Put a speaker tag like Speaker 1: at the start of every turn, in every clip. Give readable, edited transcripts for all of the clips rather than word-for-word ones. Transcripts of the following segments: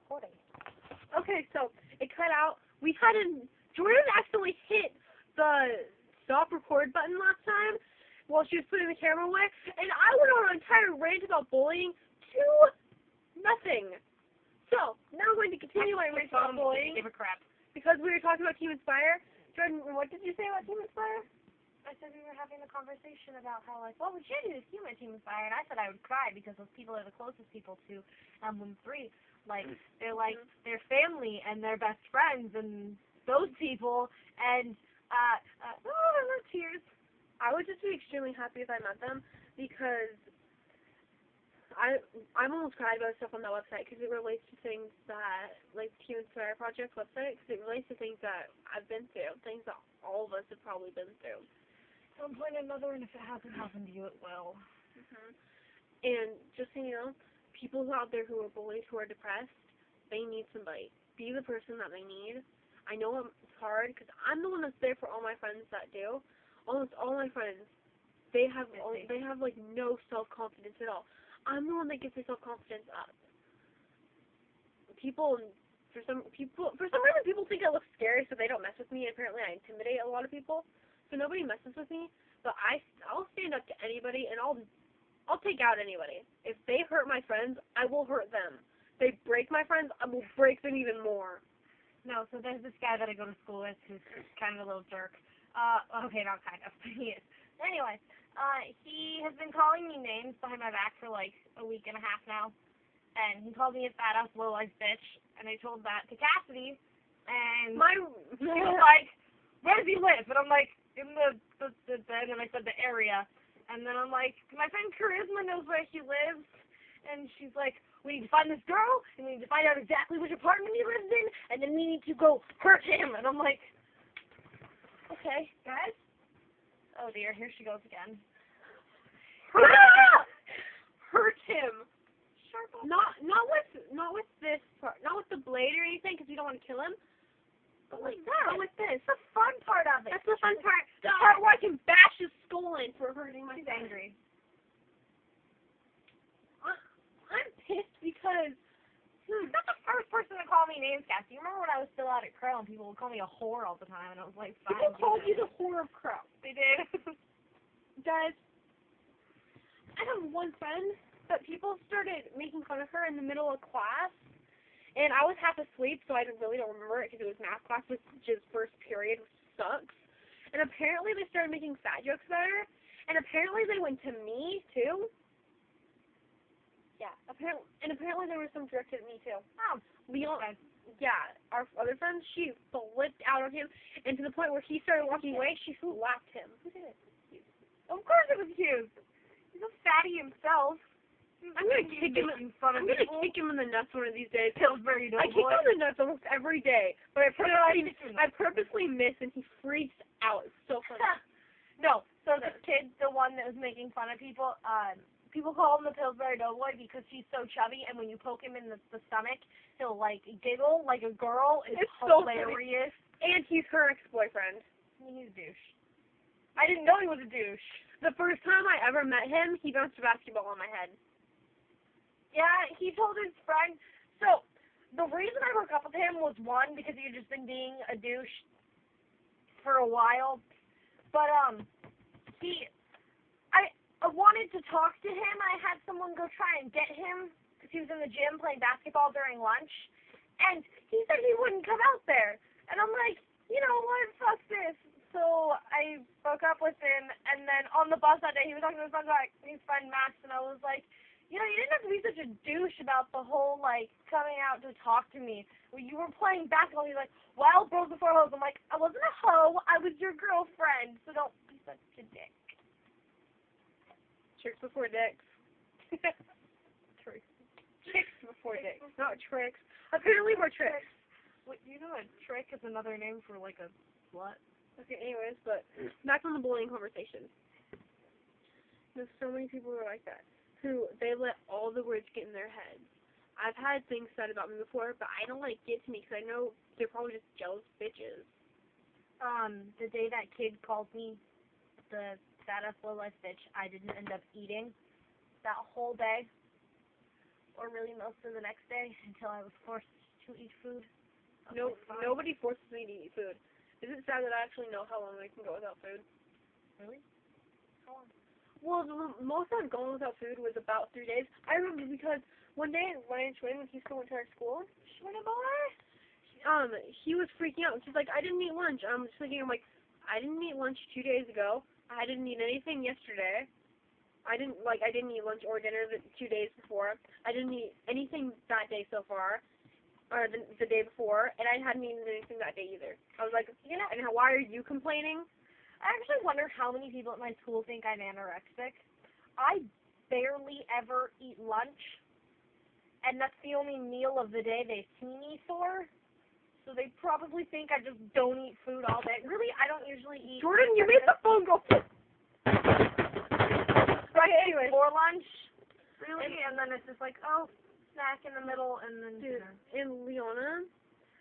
Speaker 1: recording.
Speaker 2: Okay, so it cut out. Jordan accidentally hit the stop record button last time while she was putting the camera away, and I went on an entire rant about bullying to nothing. So, now I'm going to continue my rant about bullying
Speaker 1: Give a crap.
Speaker 2: because we were talking about Team Inspire. Jordan, what did you say about Team Inspire?
Speaker 1: I said we were having a conversation about how, like, well, we should do this Team Inspire, and I said I would cry because those people are the closest people to Emblem3. Like, they're like, they're family, and they're best friends, and those people, and, no tears.
Speaker 2: I would just be extremely happy if I met them because I'm almost cried about stuff on that website because it relates to things that, like, Team Inspire Project website, because it relates to things that I've been through, things that all of us have probably been through.
Speaker 1: At some point or another, and if it hasn't happened to you, it will.
Speaker 2: And just so you know, people who out there who are bullied, who are depressed, they need somebody. Be the person that they need. I know it's hard because I'm the one that's there for all my friends that do. Almost all my friends, they have like no self-confidence at all. I'm the one that gets their self-confidence up. For some reason, people think I look scary, so they don't mess with me. Apparently, I intimidate a lot of people, so nobody messes with me. But I'll stand up to anybody, and I'll take out anybody. If they hurt my friends, I will hurt them. If they break my friends, I will break them even more.
Speaker 1: No, so there's this guy that I go to school with who's kind of a little jerk. Okay, not kind of, but he is. Anyway, he has been calling me names behind my back for like a week and a half now. And he called me a fat-ass, low-life bitch. And I told that to Cassidy. And she was like, where does he live? And I'm like, in the and then I said the area. And then I'm like, my friend Charisma knows where he lives. And she's like, we need to find this girl, and we need to find out exactly which apartment he lives in, and then we need to go hurt him. And I'm like, okay, guys. Oh dear, here she goes again.
Speaker 2: Hurt him. Not with this part, not with the blade or anything, because we don't want to kill him. But like that.
Speaker 1: But with this, the fun part of it.
Speaker 2: That's the fun part. The part where I can bash his skull in for hurting my.
Speaker 1: She's angry.
Speaker 2: I'm pissed because
Speaker 1: He's not the first person to call me names, Cassie. You remember when I was still out at Crow and people would call me a whore all the time, and I was like, fine.
Speaker 2: People called you the whore of Crow.
Speaker 1: They did.
Speaker 2: Guys, I have one friend that people started making fun of her in the middle of class, and I was half asleep, so I really don't remember it because it was math class, which is first period, which sucks. And apparently they started making fat jokes about her, and apparently they went to me too. Yeah, apparently there was some directed at me too. Leon, yeah, our other friend, she flipped out on him, and to the point where he started walking away, she slapped him. Who did it?
Speaker 1: Of course it was Hughes. He's a fatty himself.
Speaker 2: I'm gonna kick him. I'm gonna kick him in the nuts one of these days.
Speaker 1: Pillsbury Doughboy.
Speaker 2: I kick him in the nuts almost every day, but I purposely miss, and he freaks out. It's so funny.
Speaker 1: No, so this kid, the one that was making fun of people, people call him the Pillsbury Doughboy because he's so chubby, and when you poke him in the stomach, he'll, like, giggle like a girl. It's hilarious.
Speaker 2: So and he's her ex-boyfriend.
Speaker 1: He's a douche. I didn't know he was a douche.
Speaker 2: The first time I ever met him, he bounced a basketball on my head.
Speaker 1: Yeah, he told his friend. So, the reason I broke up with him was, one, because he had just been being a douche for a while. But, I wanted to talk to him. I had someone go try and get him because he was in the gym playing basketball during lunch. And he said he wouldn't come out there. And I'm like, you know what, fuck this. So I broke up with him, and then on the bus that day, he was talking to his friend Max, and I was like, you know, you didn't have to be such a douche about the whole, like, coming out to talk to me. When you were playing basketball, he's like, well, bros before hoes. I'm like, I wasn't a hoe, I was your girlfriend, so don't be such a dick.
Speaker 2: Tricks before dicks.
Speaker 1: Tricks.
Speaker 2: Chicks before dicks, not tricks. Apparently we're tricks.
Speaker 1: Wait, do you know a trick is another name for, like, a slut?
Speaker 2: Okay, anyways, but back on the bullying conversation. There's so many people who are like that, who they let all the words get in their heads. I've had things said about me before, but I don't let it get to me because I know they're probably just jealous bitches.
Speaker 1: The day that kid called me the fat-ass low-life bitch, I didn't end up eating that whole day. or really most of the next day until I was forced to eat food.
Speaker 2: No,
Speaker 1: Okay, fine.
Speaker 2: nobody forces me to eat food. Is it sad that I actually know how long I can go without food?
Speaker 1: Really? How long?
Speaker 2: Well, the most I've gone without food was about 3 days. I remember because one day when he still went to our school, he was freaking out. He's like, I didn't eat lunch. I'm just thinking, I'm like, I didn't eat lunch 2 days ago. I didn't eat anything yesterday. I didn't eat lunch or dinner the 2 days before. I didn't eat anything that day so far, or the day before, and I hadn't eaten anything that day either. I was like, and why are you complaining?
Speaker 1: I actually wonder how many people at my school think I'm anorexic. I barely ever eat lunch, and that's the only meal of the day they see me for. So they probably think I just don't eat food all day. Really, I don't usually eat.
Speaker 2: Jordan, you made the phone go. Right, anyway.
Speaker 1: For lunch, really, and then it's just like, oh, snack in the middle, and then
Speaker 2: Dude,
Speaker 1: dinner.
Speaker 2: and Leona,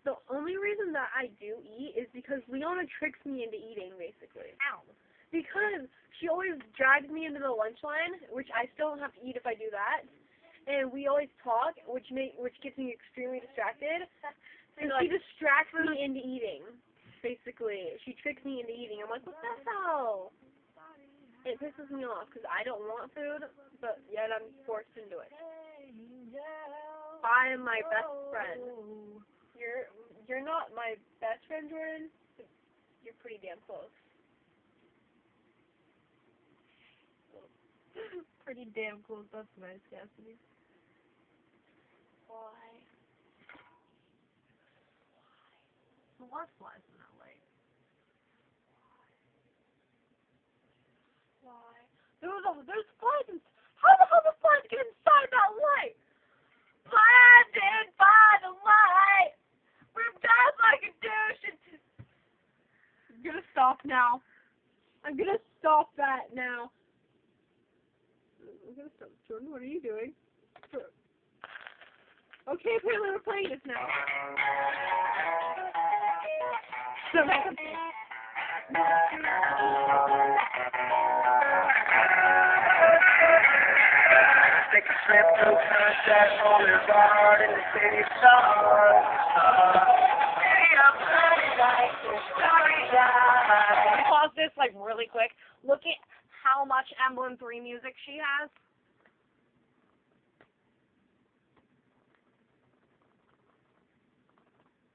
Speaker 2: the only reason that I do eat is because Leona tricks me into eating, basically.
Speaker 1: Ow.
Speaker 2: Because she always drags me into the lunch line, which I still don't have to eat if I do that. And we always talk, which gets me extremely distracted. And she distracts me into eating, basically. She tricks me into eating. I'm like, what the hell? It pisses me off because I don't want food, but yet I'm forced into it. I am my best friend. You're not my best friend, Jordan, but you're pretty damn close.
Speaker 1: Pretty damn close. That's nice, Cassidy.
Speaker 2: Why?
Speaker 1: The what flies in that light?
Speaker 2: Why? There's flies. How the hell the flies get inside that light?
Speaker 1: Blinded by the light, ripped out like a douche.
Speaker 2: I'm gonna stop now. I'm gonna stop that now. I'm gonna stop. Jordan, what are you doing? Okay, apparently we're playing this now. So
Speaker 3: Take a trip through Sunset Boulevard in the city sun.
Speaker 1: Pause this like really quick. Look at how much Emblem3 music she has.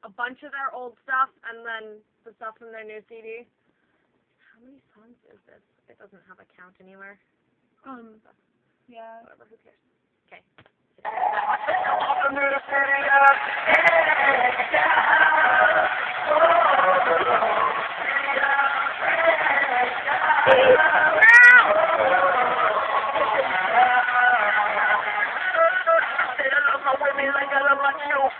Speaker 1: A bunch of their old stuff and then the stuff from their new CD. How many songs is this? It doesn't have a count anywhere.
Speaker 2: Yeah.
Speaker 1: Whatever, who cares? Okay.
Speaker 3: I love my women like I love my shoes.